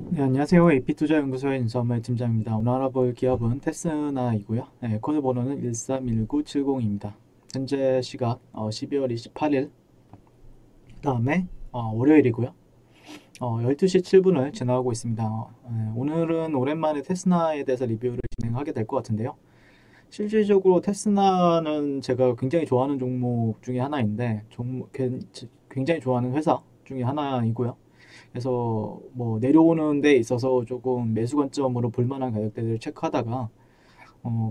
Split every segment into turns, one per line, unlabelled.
네, 안녕하세요. AP투자연구소의 윤선물 팀장입니다. 오늘 알아볼 기업은 테스나이고요. 네, 코드 번호는 131970입니다. 현재 시각 12월 28일, 그 다음에 월요일이고요. 12시 7분을 지나가고 있습니다. 오늘은 오랜만에 테스나에 대해서 리뷰를 진행하게 될 것 같은데요. 실질적으로 테스나는 제가 굉장히 좋아하는 종목 중에 하나인데, 굉장히 좋아하는 회사 중에 하나이고요. 그래서 뭐 내려오는 데 있어서 조금 매수 관점으로 볼만한 가격대들을 체크하다가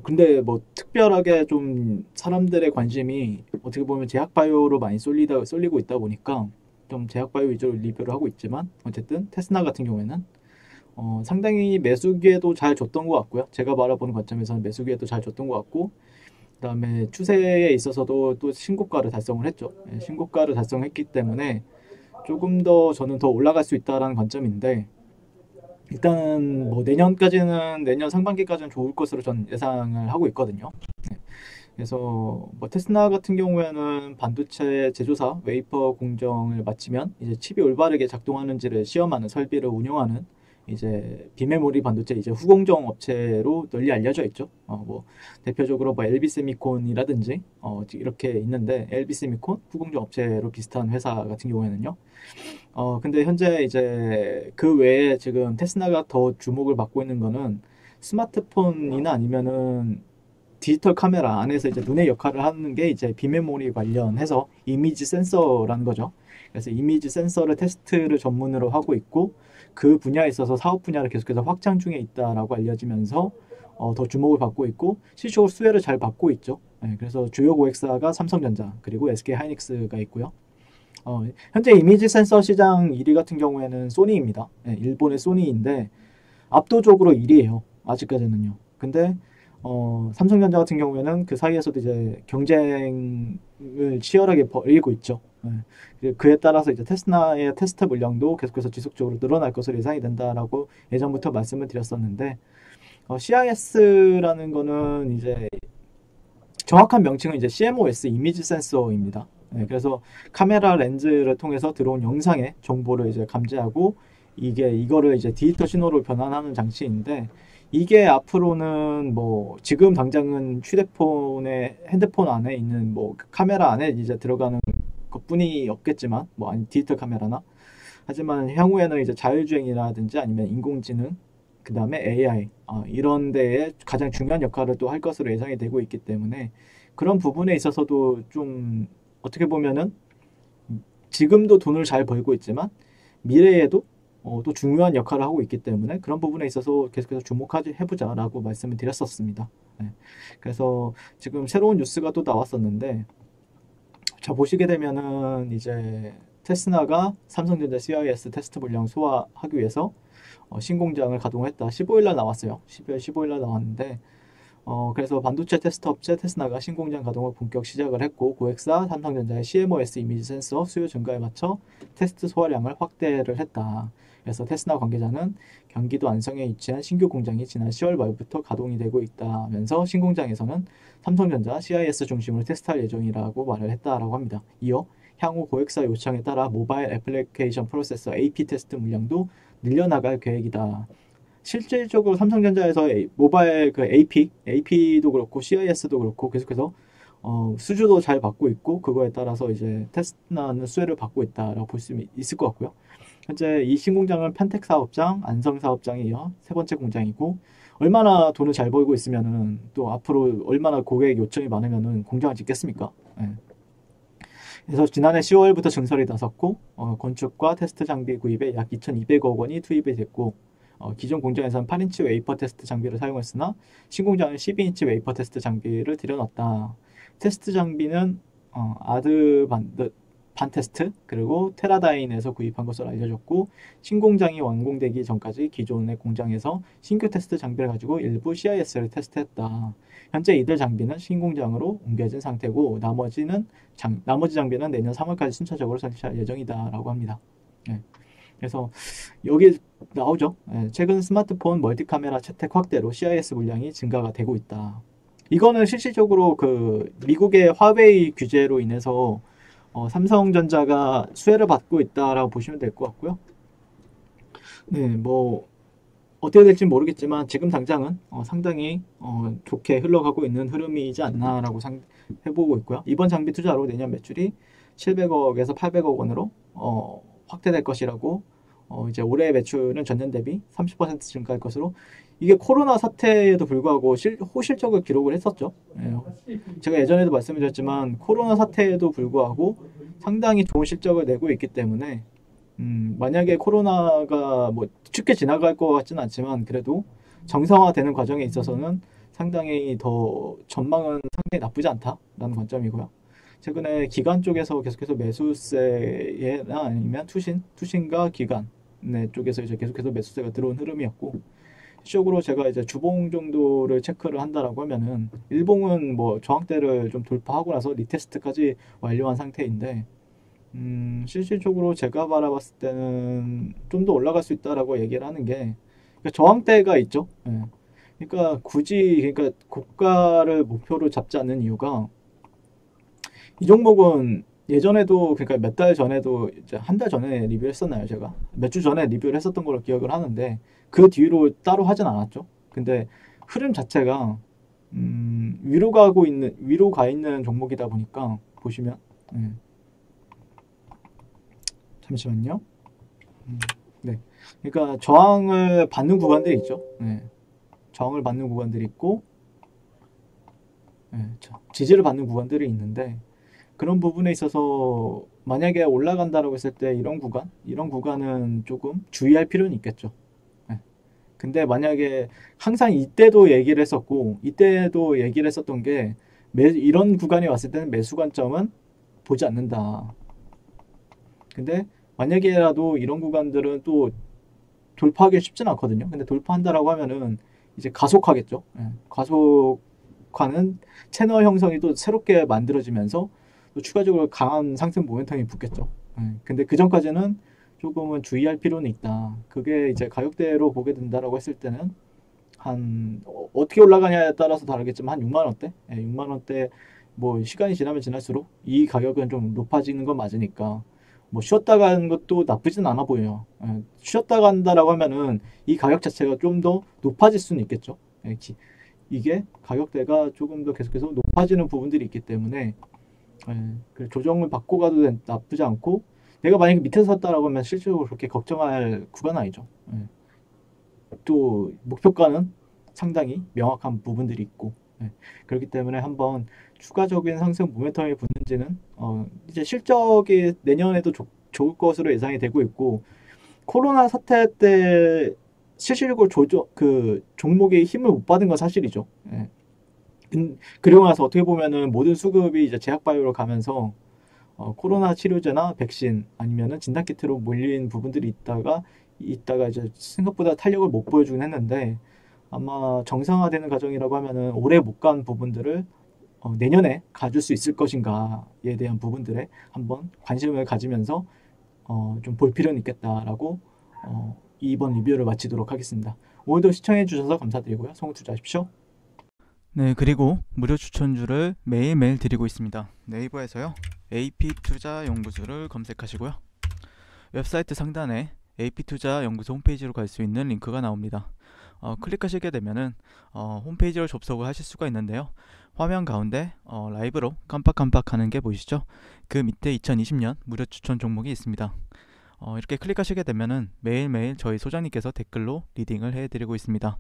근데 뭐 특별하게 좀 사람들의 관심이 어떻게 보면 제약바이오로 많이 쏠리고 있다 보니까 좀 제약바이오 위주로 리뷰를 하고 있지만 어쨌든 테스나 같은 경우에는 상당히 매수기에도 잘 줬던 것 같고요. 제가 바라보는 관점에서는 매수기에도 잘 줬던 것 같고 그다음에 추세에 있어서도 또 신고가를 달성을 했죠. 신고가를 달성했기 때문에 조금 더 저는 더 올라갈 수 있다라는 관점인데 일단은 뭐 내년 상반기까지는 좋을 것으로 전 예상을 하고 있거든요. 그래서 뭐 테스나 같은 경우에는 반도체 제조사 웨이퍼 공정을 마치면 이제 칩이 올바르게 작동하는지를 시험하는 설비를 운영하는 이제 비메모리 반도체 이제 후공정 업체로 널리 알려져 있죠. 뭐 대표적으로 뭐 LB 세미콘이라든지 이렇게 있는데 LB 세미콘 후공정 업체로 비슷한 회사 같은 경우에는요. 근데 현재 이제 그 외에 지금 테스나가 더 주목을 받고 있는 거는 스마트폰이나 아니면은 디지털 카메라 안에서 이제 눈의 역할을 하는 게 이제 비메모리 관련해서 이미지 센서라는 거죠. 그래서 이미지 센서를 테스트를 전문으로 하고 있고 그 분야에 있어서 사업 분야를 계속해서 확장 중에 있다라고 알려지면서 더 주목을 받고 있고 실적으로 수혜를 잘 받고 있죠. 네, 그래서 주요 고객사가 삼성전자 그리고 SK 하이닉스가 있고요. 현재 이미지 센서 시장 1위 같은 경우에는 소니입니다. 네, 일본의 소니인데 압도적으로 1위예요. 아직까지는요. 근데 삼성전자 같은 경우에는 그 사이에서도 이제 경쟁을 치열하게 벌이고 있죠. 네. 그에 따라서 이제 테스나의 테스트 물량도 계속해서 지속적으로 늘어날 것으로 예상이 된다라고 예전부터 말씀을 드렸었는데 CIS라는 거는 이제 정확한 명칭은 이제 CMOS 이미지 센서입니다. 네, 그래서 카메라 렌즈를 통해서 들어온 영상의 정보를 이제 감지하고 이거를 이제 디지털 신호로 변환하는 장치인데 이게 앞으로는 뭐 지금 당장은 휴대폰의 핸드폰 안에 있는 뭐 카메라 안에 이제 들어가는 것뿐이 없겠지만 뭐 아니 디지털 카메라나 하지만 향후에는 이제 자율주행이라든지 아니면 인공지능 그 다음에 AI 이런 데에 가장 중요한 역할을 또 할 것으로 예상이 되고 있기 때문에 그런 부분에 있어서도 좀 어떻게 보면은 지금도 돈을 잘 벌고 있지만 미래에도 또 중요한 역할을 하고 있기 때문에 그런 부분에 있어서 계속해서 주목하지 해보자라고 말씀을 드렸었습니다. 네. 그래서 지금 새로운 뉴스가 또 나왔었는데 자 보시게 되면은 이제 테스나가 삼성전자 CIS 테스트 물량 소화하기 위해서 신공장을 가동했다. 15일 날 나왔어요. 12월 15일 날 나왔는데 그래서 반도체 테스트 업체 테스나가 신공장 가동을 본격 시작을 했고 고객사 삼성전자의 CMOS 이미지 센서 수요 증가에 맞춰 테스트 소화량을 확대를 했다. 그래서 테스나 관계자는 경기도 안성에 위치한 신규 공장이 지난 10월 말부터 가동이 되고 있다면서 신공장에서는 삼성전자 CIS 중심으로 테스트할 예정이라고 말을 했다라고 합니다. 이어 향후 고객사 요청에 따라 모바일 애플리케이션 프로세서 AP 테스트 물량도 늘려나갈 계획이다. 실질적으로 삼성전자에서 모바일 그 AP도 그렇고 CIS도 그렇고 계속해서 수주도 잘 받고 있고 그거에 따라서 이제 테스트나는 수혜를 받고 있다라고 볼 수 있을 것 같고요. 현재 이 신공장은 편택 사업장, 안성 사업장에 이어 세 번째 공장이고 얼마나 돈을 잘 벌고 있으면은 또 앞으로 얼마나 고객 요청이 많으면은 공장을 짓겠습니까? 네. 그래서 지난해 10월부터 증설이 나섰고 건축과 테스트 장비 구입에 약 2,200억 원이 투입이 됐고 기존 공장에서는 8인치 웨이퍼 테스트 장비를 사용했으나 신공장은 12인치 웨이퍼 테스트 장비를 들여놨다. 테스트 장비는 반테스트 그리고 테라다인에서 구입한 것으로 알려졌고 신공장이 완공되기 전까지 기존의 공장에서 신규 테스트 장비를 가지고 일부 CIS를 테스트했다. 현재 이들 장비는 신공장으로 옮겨진 상태고 나머지 장비는 내년 3월까지 순차적으로 설치할 예정이다라고 합니다. 네. 그래서 여기 나오죠. 최근 스마트폰 멀티카메라 채택 확대로 CIS 물량이 증가가 되고 있다. 이거는 실질적으로 그 미국의 화웨이 규제로 인해서 삼성전자가 수혜를 받고 있다라고 보시면 될 것 같고요. 네, 뭐 어떻게 될지 모르겠지만 지금 당장은 상당히 좋게 흘러가고 있는 흐름이지 않나라고 해보고 있고요. 이번 장비 투자로 내년 매출이 700억에서 800억 원으로 확대될 것이라고 이제 올해 매출은 전년 대비 30% 증가할 것으로 이게 코로나 사태에도 불구하고 호실적을 기록을 했었죠. 예, 제가 예전에도 말씀드렸지만 코로나 사태에도 불구하고 상당히 좋은 실적을 내고 있기 때문에 만약에 코로나가 뭐 쉽게 지나갈 것 같지는 않지만 그래도 정상화되는 과정에 있어서는 상당히 더 전망은 상당히 나쁘지 않다라는 관점이고요. 최근에 기관 쪽에서 계속해서 매수세나 아니면 투신과 기관 쪽에서 이제 계속해서 매수세가 들어온 흐름이었고, 실적으로 제가 이제 주봉 정도를 체크를 한다라고 하면은 일봉은 뭐 저항대를 좀 돌파하고 나서 리테스트까지 완료한 상태인데, 실질적으로 제가 바라봤을 때는 좀 더 올라갈 수 있다라고 얘기를 하는 게, 그러니까 저항대가 있죠. 예. 그러니까 굳이 그러니까 고가를 목표로 잡지 않는 이유가, 이 종목은 예전에도 그러니까 몇 달 전에도 이제 한 달 전에 리뷰했었나요 제가 몇 주 전에 리뷰를 했었던 걸로 기억을 하는데 그 뒤로 따로 하진 않았죠. 근데 흐름 자체가 위로 가 있는 종목이다 보니까 보시면 잠시만요. 네, 그러니까 저항을 받는 구간들이 있죠. 저항을 받는 구간들이 있고 지지를 받는 구간들이 있는데 그런 부분에 있어서 만약에 올라간다라고 했을 때 이런 구간은 조금 주의할 필요는 있겠죠. 근데 만약에 항상 이때도 얘기를 했었던 게 이런 구간이 왔을 때는 매수 관점은 보지 않는다. 근데 만약에라도 이런 구간들은 또 돌파하기 쉽진 않거든요. 근데 돌파한다라고 하면은 이제 가속하겠죠. 가속하는 채널 형성이 또 새롭게 만들어지면서 또 추가적으로 강한 상승 모멘텀이 붙겠죠. 근데 그 전까지는 조금은 주의할 필요는 있다. 그게 이제 가격대로 보게 된다라고 했을 때는 어떻게 올라가냐에 따라서 다르겠지만 한 6만 원대, 6만 원대 뭐 시간이 지나면 지날수록 이 가격은 좀 높아지는 건 맞으니까 뭐 쉬었다 가는 것도 나쁘진 않아 보여요. 쉬었다 간다라고 하면은 이 가격 자체가 좀 더 높아질 수는 있겠죠. 이게 가격대가 조금 더 계속해서 높아지는 부분들이 있기 때문에 그 조정을 받고 가도 나쁘지 않고, 내가 만약에 밑에서 샀다라고 하면 실질적으로 그렇게 걱정할 구간은 아니죠. 또 목표가는 상당히 명확한 부분들이 있고, 그렇기 때문에 한번 추가적인 상승 모멘텀이 붙는지는 이제 실적이 내년에도 좋을 것으로 예상이 되고 있고, 코로나 사태 때 실질적으로 그 종목의 힘을 못 받은 건 사실이죠. 그리고 나서 어떻게 보면은 모든 수급이 이제 제약바이오로 가면서 코로나 치료제나 백신 아니면은 진단키트로 몰린 부분들이 있다가 이제 생각보다 탄력을 못 보여주긴 했는데, 아마 정상화되는 과정이라고 하면은 올해 못 간 부분들을 내년에 가줄 수 있을 것인가에 대한 부분들에 한번 관심을 가지면서 좀 볼 필요는 있겠다라고 이번 리뷰를 마치도록 하겠습니다. 오늘도 시청해 주셔서 감사드리고요. 성우 투자하십시오.
네, 그리고 무료 추천주를 매일매일 드리고 있습니다. 네이버에서요, AP투자연구소를 검색하시고요. 웹사이트 상단에 AP투자연구소 홈페이지로 갈 수 있는 링크가 나옵니다. 클릭하시게 되면은 홈페이지로 접속을 하실 수가 있는데요. 화면 가운데 라이브로 깜빡깜빡하는 게 보이시죠? 그 밑에 2020년 무료 추천 종목이 있습니다. 이렇게 클릭하시게 되면은 매일매일 저희 소장님께서 댓글로 리딩을 해드리고 있습니다.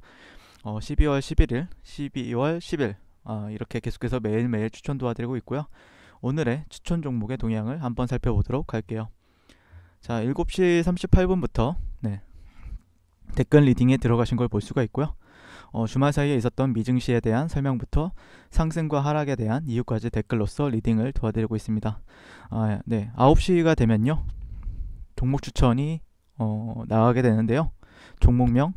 12월 11일, 12월 10일 이렇게 계속해서 매일매일 추천 도와드리고 있고요. 오늘의 추천 종목의 동향을 한번 살펴보도록 할게요. 자, 7시 38분부터 댓글 리딩에 들어가신 걸 볼 수가 있고요. 주말 사이에 있었던 미증시에 대한 설명부터 상승과 하락에 대한 이유까지 댓글로서 리딩을 도와드리고 있습니다. 9시가 되면요, 종목 추천이 나가게 되는데요. 종목명,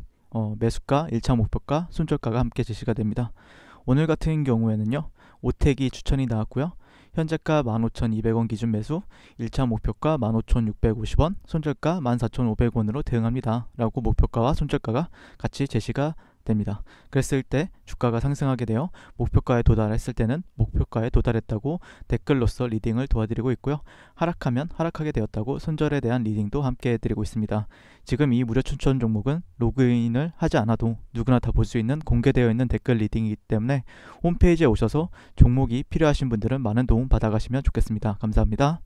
매수가, 1차 목표가, 손절가가 함께 제시가 됩니다. 오늘 같은 경우에는요, 오택이 추천이 나왔고요. 현재가 15,200원 기준 매수, 1차 목표가 15,650원, 손절가 14,500원으로 대응합니다 라고 목표가와 손절가가 같이 제시가 됩니다. 그랬을 때 주가가 상승하게 되어 목표가에 도달했을 때는 목표가에 도달했다고 댓글로서 리딩을 도와드리고 있고요. 하락하면 하락하게 되었다고 손절에 대한 리딩도 함께 해드리고 있습니다. 지금 이 무료 추천 종목은 로그인을 하지 않아도 누구나 다 볼 수 있는 공개되어 있는 댓글 리딩이기 때문에 홈페이지에 오셔서 종목이 필요하신 분들은 많은 도움 받아가시면 좋겠습니다. 감사합니다.